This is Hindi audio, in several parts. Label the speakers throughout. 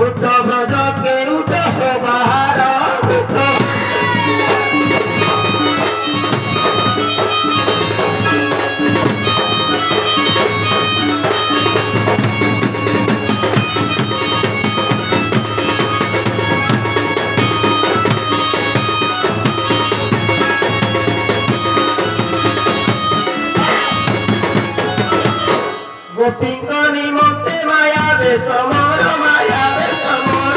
Speaker 1: उठ ब्रज के उठ हो बाहर उठ गोपीको निमन्ते माया बेस मोर माया बेस मोर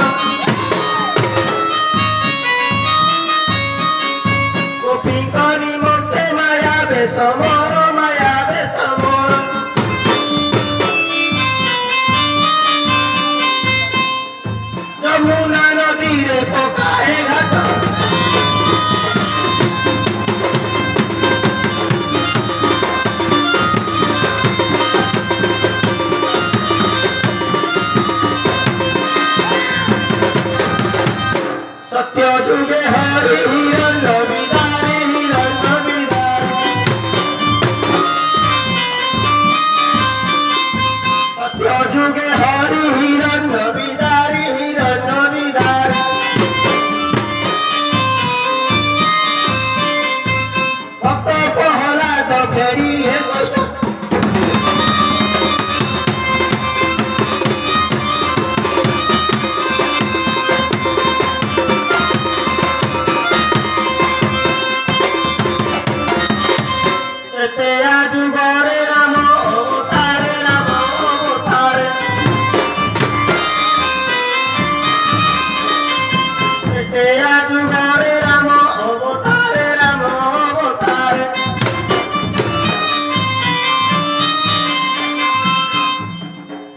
Speaker 1: गोपीको निमन्ते माया बेस मोर माया बेस मोर যমুনা নদীরে পকায়ে ঘাট सत्य जुगे हरि हिरण्य बिदारी हिरण्य बिदारी सत्य जुगे हरि हिरण्य बिदारी हिरण्य बिदारी भक्त प्रहलाद फेरी हे कृष्ण जुगरे राम अवतारे राम अवतारे जुगरे राम अवतारे राम अवतारे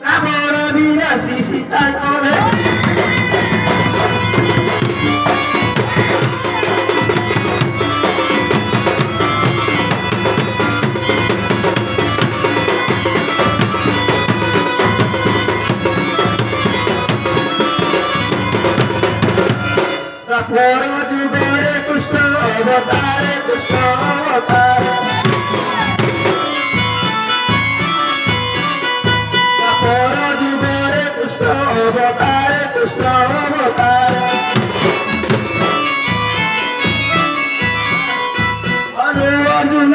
Speaker 1: रावण विनाशी सीता करे द्वापर जुगरे कृष्ण अवतारे कृष्ण अवतारे द्वापर जुगरे कृष्ण अवतारे कृष्ण अवतारे अनु अर्जुन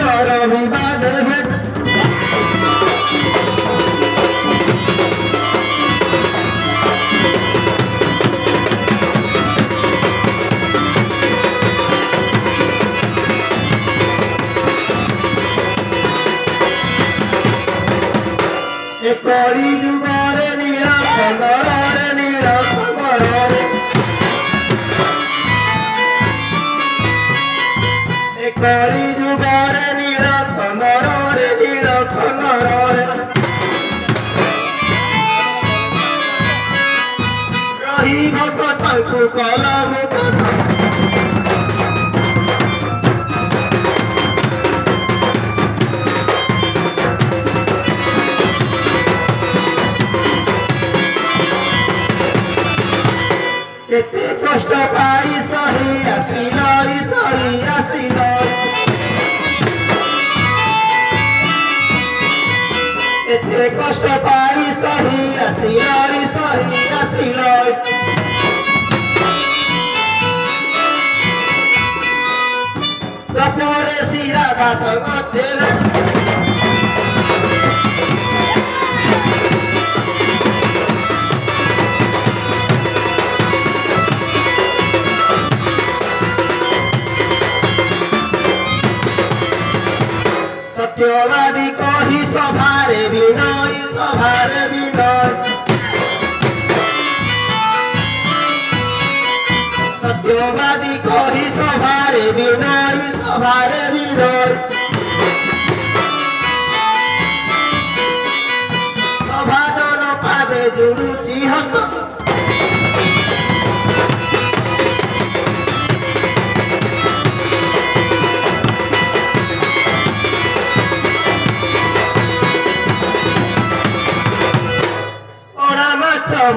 Speaker 1: विवाद भेट कली जुगरे नीला खंडरे नीला खंडरे कली जुगरे नीला खंडरे नीला खंडरे रही भगत को कला केते कष्ट पाई सही आसिल केते कष्ट पाई सही आसिल तपरे सिरा दास मध्य सत्यवादी कही सभारे विनय सत्यवादी कही सभारे विनय सभाजन पादे जुड़ुची हस्त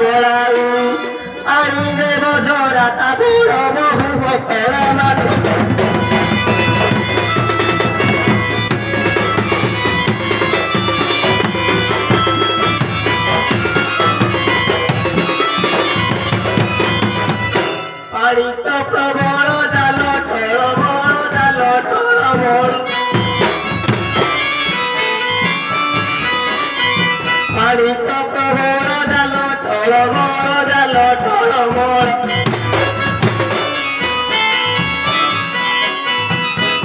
Speaker 1: बड़ाऊ आनी देव झरा ता बुड़ बहु कड़ा माछ ବଳ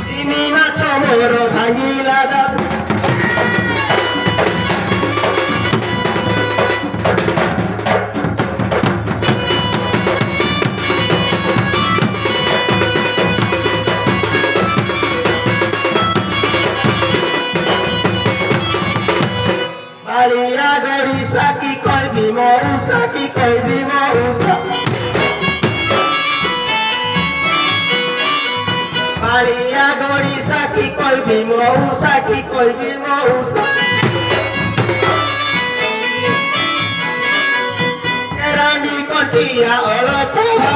Speaker 1: ତିନି ମାଛ ମୋର ଭାଙ୍ଗିଲା ଦାବ Maria Gorisa ki koibi mousa ki koibi mousa Maria Gorisa ki koibi mousa ki koibi mousa Erani kontia olotova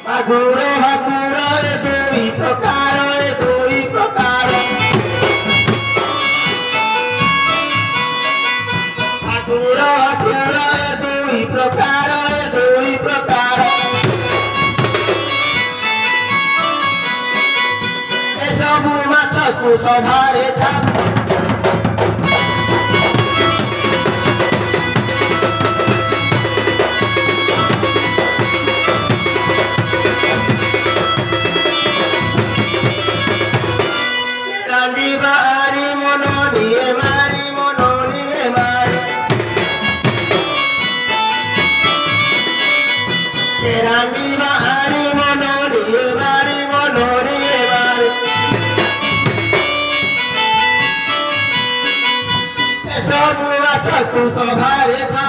Speaker 1: Maguro Maguro e dui procaro Maguro Maguro e dui procaro E ସବୁ ମାଛକୁ ସଭାରେ ଥା ସବୁ ମାଛକୁ ସଭାରେ ଥା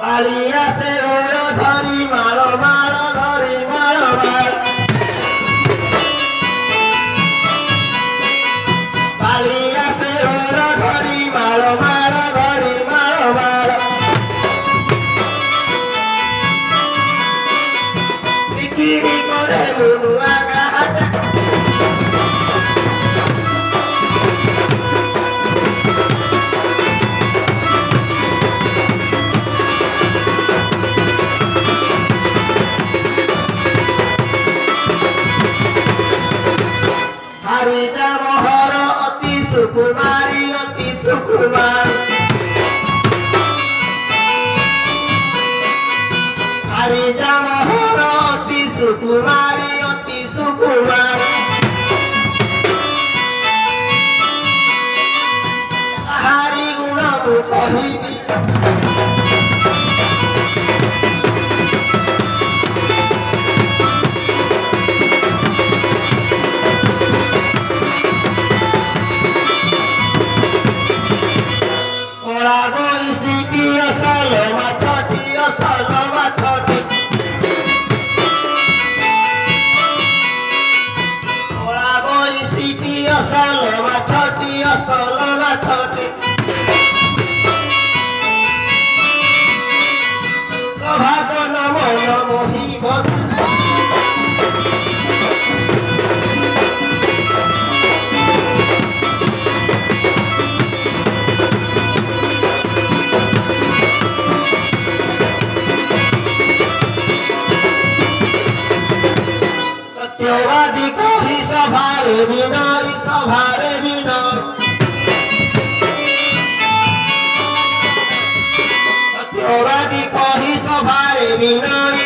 Speaker 1: ବାଳିଆ ସେ ଓଳ ଧରି ମାଳ ମାଳ ଧରି ମାଳ ମାଳ ବାଳିଆ ସେ ଓଳ ଧରି ମାଳ ମାଳ ଧରି ମାଳ ମାଳ ବିକିରି କରେ ମୁନୁଆ ଗାହାଟା Harija Mohoro Oti Sukumari Oti Sukumari Harija Mohoro Oti Sukumari Oti Sukumari Hari guna mu kahibi Solo machoti, solo machoti. Hola boy city, solo machoti, solo machoti. Sabhajan mono mohi bos. Satyavadi kohi sabhare binai Satyavadi kohi sabhare binai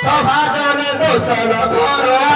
Speaker 1: Sabhajane dosana dharo